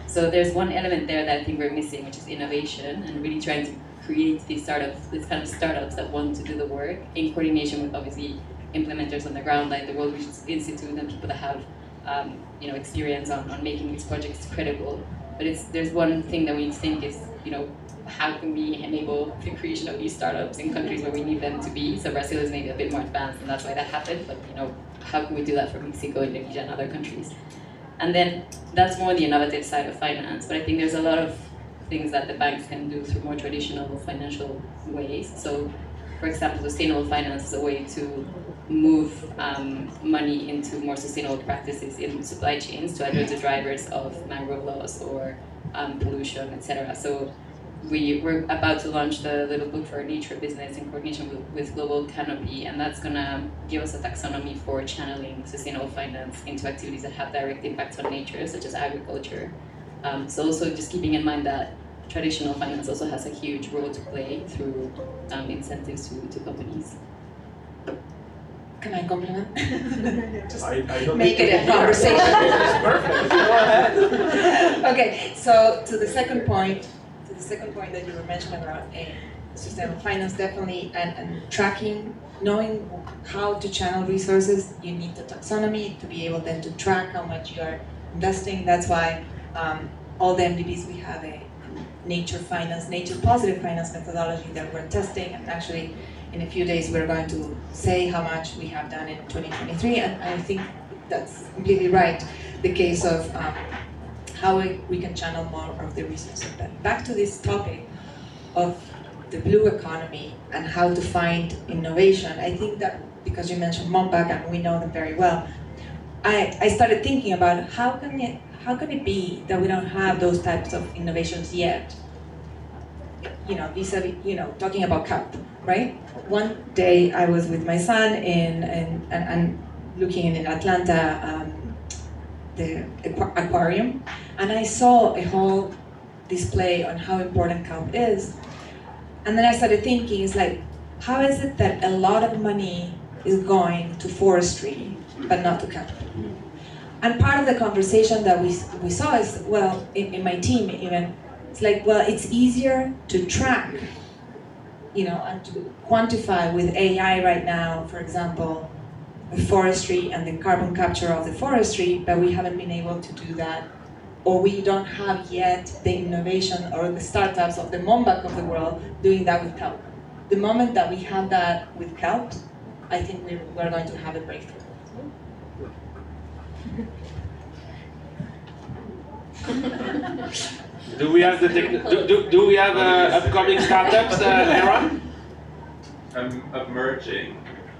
So there's one element there that I think we're missing, which is innovation, and really trying to create these startups, this kind of startups that want to do the work in coordination with obviously implementers on the ground, like the World Reef Institute and people that have experience on making these projects credible. But there's one thing that we need to think is, how can we enable the creation of these startups in countries where we need them to be? So Brazil is maybe a bit more advanced, and that's why that happened. But how can we do that for Mexico, Indonesia, and other countries? And then that's more the innovative side of finance. But I think there's a lot of things that the banks can do through more traditional financial ways. So, for example, sustainable finance is a way to move money into more sustainable practices in supply chains to address the drivers of mangrove loss or pollution, etc. So we're about to launch the Little Book for Nature Business in coordination with Global Canopy, and that's going to give us a taxonomy for channeling sustainable finance into activities that have direct impacts on nature, such as agriculture. So also just keeping in mind that traditional finance also has a huge role to play through incentives to companies. Can I compliment? I don't Make it a conversation. It's perfect. Go ahead. Okay, so to the second point that you were mentioning about sustainable finance, definitely, and tracking, knowing how to channel resources, you need the taxonomy to be able then to track how much you are investing. That's why all the MDBs, we have a nature positive finance methodology that we're testing, and actually in a few days we're going to say how much we have done in 2023, and I think that's completely right, the case of how we can channel more of the resources. But back to this topic of the blue economy and how to find innovation, I think that because you mentioned MOMPAC and we know them very well, I started thinking about how can it be that we don't have those types of innovations yet? Vis-a-vis, talking about kelp, right? One day I was with my son and looking in Atlanta, the aquarium, and I saw a whole display on how important kelp is. And then I started thinking, it's like, how is it that a lot of money is going to forestry, but not to kelp? And part of the conversation that we saw is, well, in my team even, it's like, well, it's easier to track, and to quantify with AI right now, for example, the forestry and the carbon capture of the forestry, but we haven't been able to do that, or we don't have yet the innovation or the startups of the MOMBAC of the world doing that with kelp. The moment that we have that with kelp, I think we're going to have a breakthrough. Do we have do we have upcoming startups, Aaron? Emerging.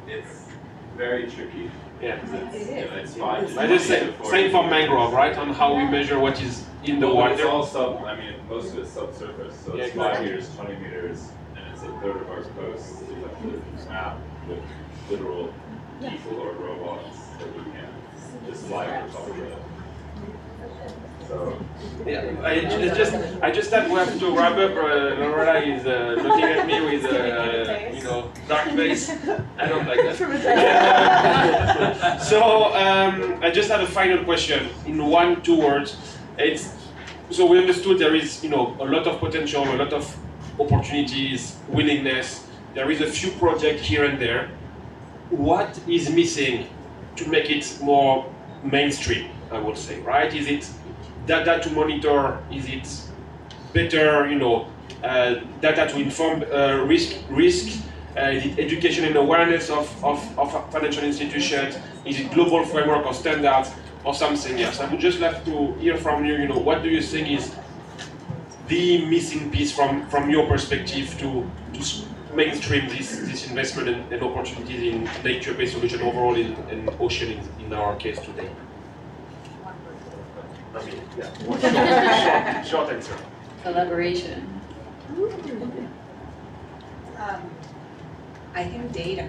It's very tricky. Yeah. It's fine. I just say same for mangrove, right? On how we measure what is in the water. It's all most of it's subsurface, so it's 5 meters, 20 meters, and it's a third of our coast. We have to map with literal people or robots that we can just fly over top of it. So yeah, I just have to wrap up. Loretta is looking at me with dark face. I don't like that. So I just had a final question in 1-2 words. So we understood there is a lot of potential, a lot of opportunities, willingness. There is a few projects here and there. What is missing to make it more mainstream? I would say, right? Is it data to monitor? Is it better, data to inform risk? Is it education and awareness of financial institutions? Is it global framework or standards or something else? I would just like to hear from you. What do you think is the missing piece from your perspective to mainstream this investment and opportunities in nature-based solution overall in ocean in our case today? Short answer. Collaboration. I think data.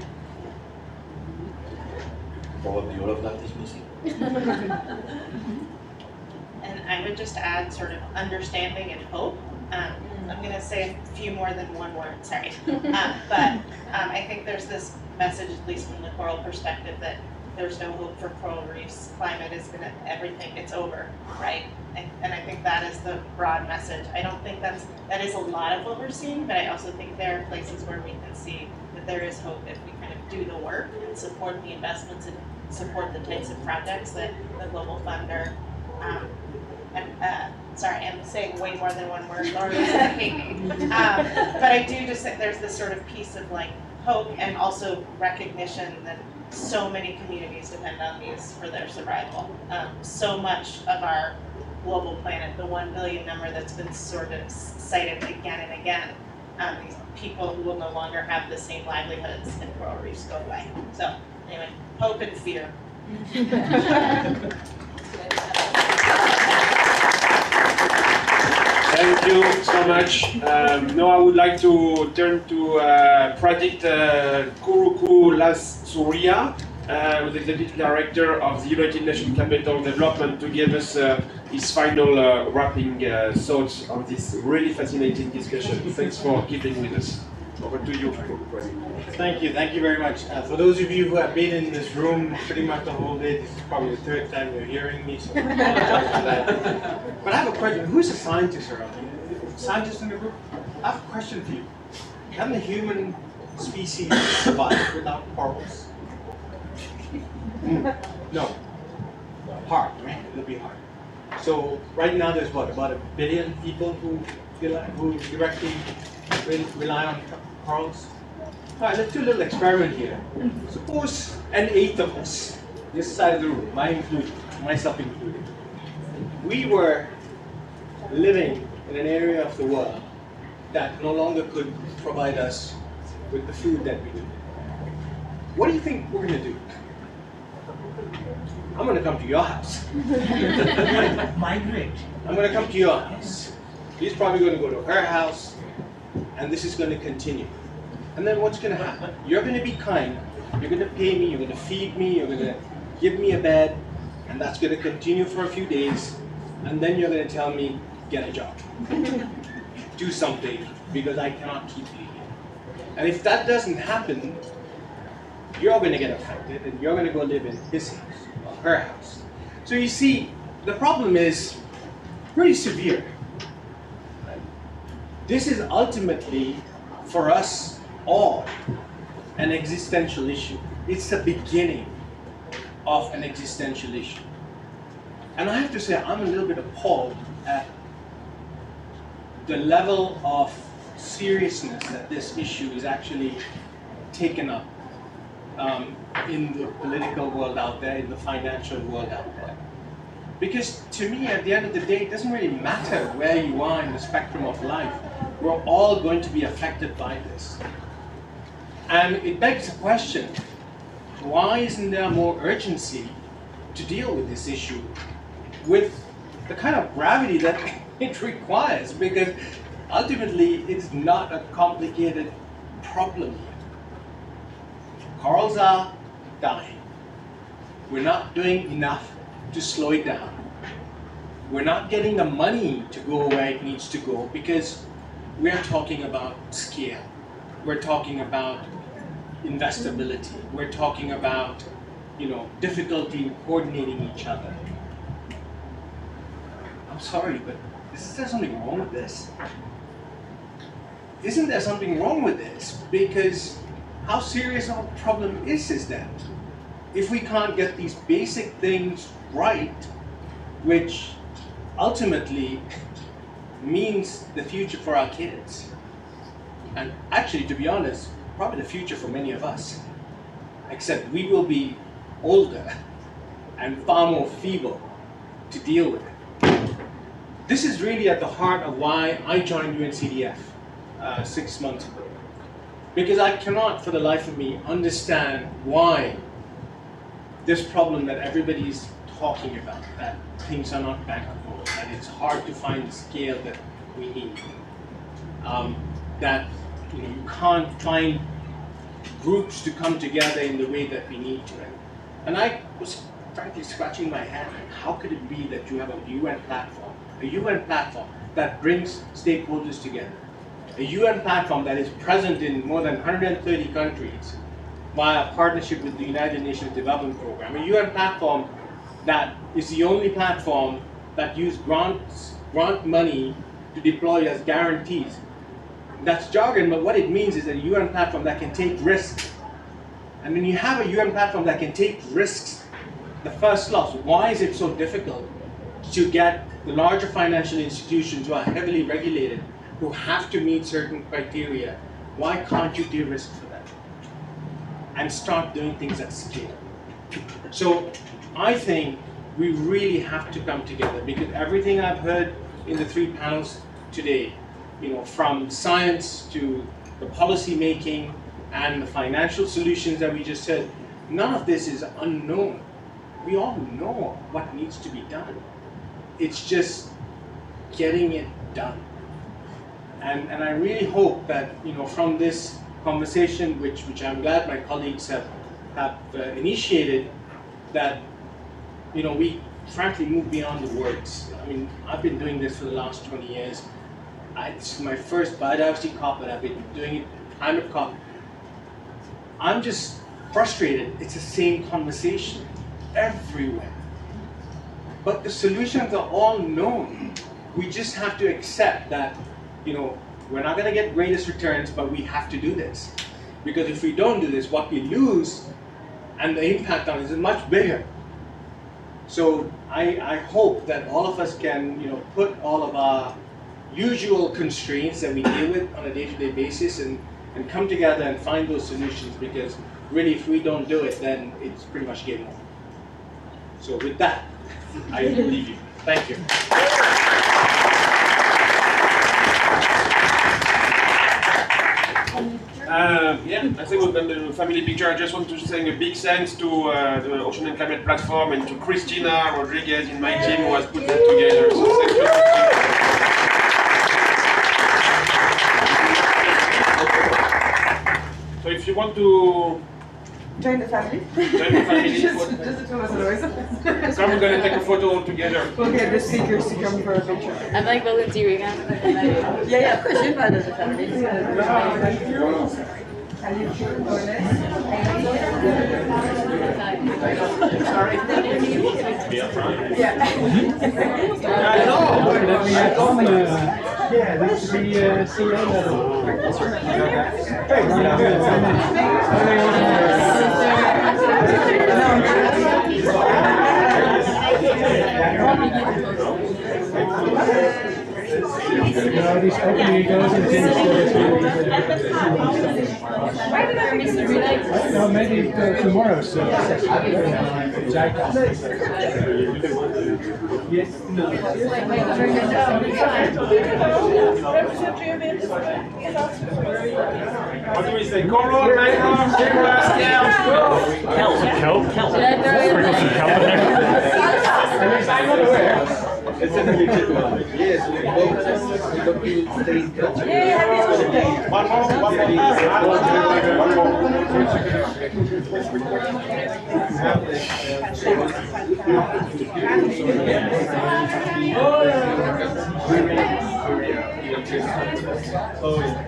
Probably all of that is missing. And I would just add sort of understanding and hope. I'm going to say a few more than one word, sorry. But I think there's this message, at least from the coral perspective, that there's no hope for coral reefs. Climate is going to, everything, it's over, right? And I think that is the broad message. I don't think that is a lot of what we're seeing, but I also think there are places where we can see that there is hope if we kind of do the work and support the investments and support the types of projects that the Global Fund are. Sorry, I'm saying way more than one word. Laura doesn't hate me. But I do just think there's this sort of piece of like hope and also recognition that so many communities depend on these for their survival. So much of our global planet, the 1 billion number that's been sort of cited again and again, these people who will no longer have the same livelihoods and coral reefs go away. So anyway, hope and fear. Thank you so much. Now I would like to turn to Pradit Kuruku Lasouria, who's the Executive Director of the United Nations Capital Development, to give us his final wrapping thoughts on this really fascinating discussion. Thanks for keeping with us. Over to you, Pradit. Thank you very much. For those of you who have been in this room pretty much the whole day, this is probably the third time you're hearing me, so I apologize for that. But I have a question. Who's a scientist around here? Scientists in the group? I have a question for you. Can the human species survive without corals? No. Hard, right? It'll be hard. So right now there's what, about 1 billion people who directly rely on corals? All right, let's do a little experiment here. Suppose an eighth of us, this side of the room, myself included, we were living in an area of the world that no longer could provide us with the food that we need. What do you think we're going to do? I'm going to come to your house. Migrate. I'm going to come to your house. He's probably going to go to her house, and this is going to continue. And then what's going to happen? You're going to be kind. You're going to pay me. You're going to feed me. You're going to give me a bed, and that's going to continue for a few days. And then you're going to tell me, get a job. Do something, because I cannot keep you here. And if that doesn't happen, you're going to get affected, and you're going to go live in his house or her house. So you see, the problem is pretty severe. This is ultimately, for us all, an existential issue. It's the beginning of an existential issue. And I have to say, I'm a little bit appalled at the level of seriousness that this issue is actually taken up in the political world out there, in the financial world out there. Because to me, at the end of the day, it doesn't really matter where you are in the spectrum of life. We're all going to be affected by this. And it begs the question, why isn't there more urgency to deal with this issue with the kind of gravity that it requires? Because ultimately, it's not a complicated problem here. Corals are dying. We're not doing enough to slow it down. We're not getting the money to go where it needs to go because we're talking about scale. We're talking about investability. We're talking about, difficulty in coordinating each other. I'm sorry, but is there something wrong with this? Isn't there something wrong with this? Because how serious of a problem is that? If we can't get these basic things right, which ultimately means the future for our kids. And actually, to be honest, probably the future for many of us. Except we will be older and far more feeble to deal with it. This is really at the heart of why I joined UNCDF 6 months ago. Because I cannot, for the life of me, understand why this problem that everybody's talking about, that things are not bankable, that it's hard to find the scale that we need, that you can't find groups to come together in the way that we need to. And I was frankly scratching my head, how could it be that you have a UN platform that brings stakeholders together, a UN platform that is present in more than 130 countries via partnership with the United Nations Development Program, a UN platform that is the only platform that uses grants grant money to deploy as guarantees. That's jargon, but what it means is that a UN platform that can take risks. And when you have a UN platform that can take risks, the first loss, why is it so difficult to get the larger financial institutions who are heavily regulated, who have to meet certain criteria? Why can't you de-risk for them and start doing things at scale? So I think we really have to come together, because everything I've heard in the 3 panels today, from science to the policy making and the financial solutions that we just said, none of this is unknown. We all know what needs to be done. It's just getting it done. And I really hope that from this conversation, which I'm glad my colleagues have initiated, that we frankly move beyond the words. I mean, I've been doing this for the last 20 years. This is my first biodiversity COP, and I've been doing it climate COP. I'm just frustrated. It's the same conversation everywhere. But the solutions are all known. We just have to accept that, we're not going to get greatest returns, but we have to do this. Because if we don't do this, what we lose and the impact on it is much bigger. So I hope that all of us can, put all of our usual constraints that we deal with on a day-to-day basis and come together and find those solutions, because really if we don't do it, then it's pretty much game over. So with that, I leave you. Thank you. I think we've done the family picture. I just want to say a big thanks to the Ocean and Climate Platform and to Christina Rodriguez in my team who has put that together. So thank you. So if you want to join the family, just the 2 of us otherwise. Come, we're going to take a photo all together. We'll get the speakers to come for a picture. I'm like volunteering. Yeah, of course, you're part of the family. Thank you. Sorry. Yeah. Yeah, this is the CEO level. These opening goes and no, maybe tomorrow's What do we say? Coral, mangrove, seagrass, kelp. Kelp. Sprinkle some kelp in there. I'm not aware. It's in the YouTube one. Yes, one Oh, yeah.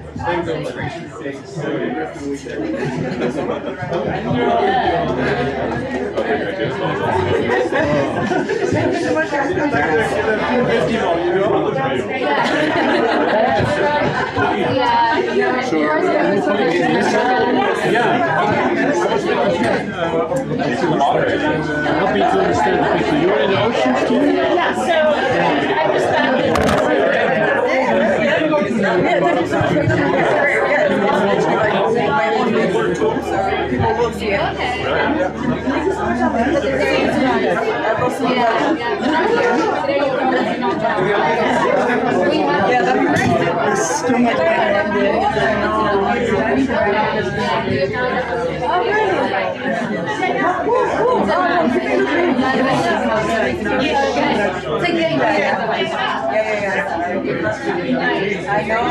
Thanks so much. Help me to understand the picture. You're in the oceans too? Yeah, so I just found people will see it. Yeah, that'd be great. There's too much I know.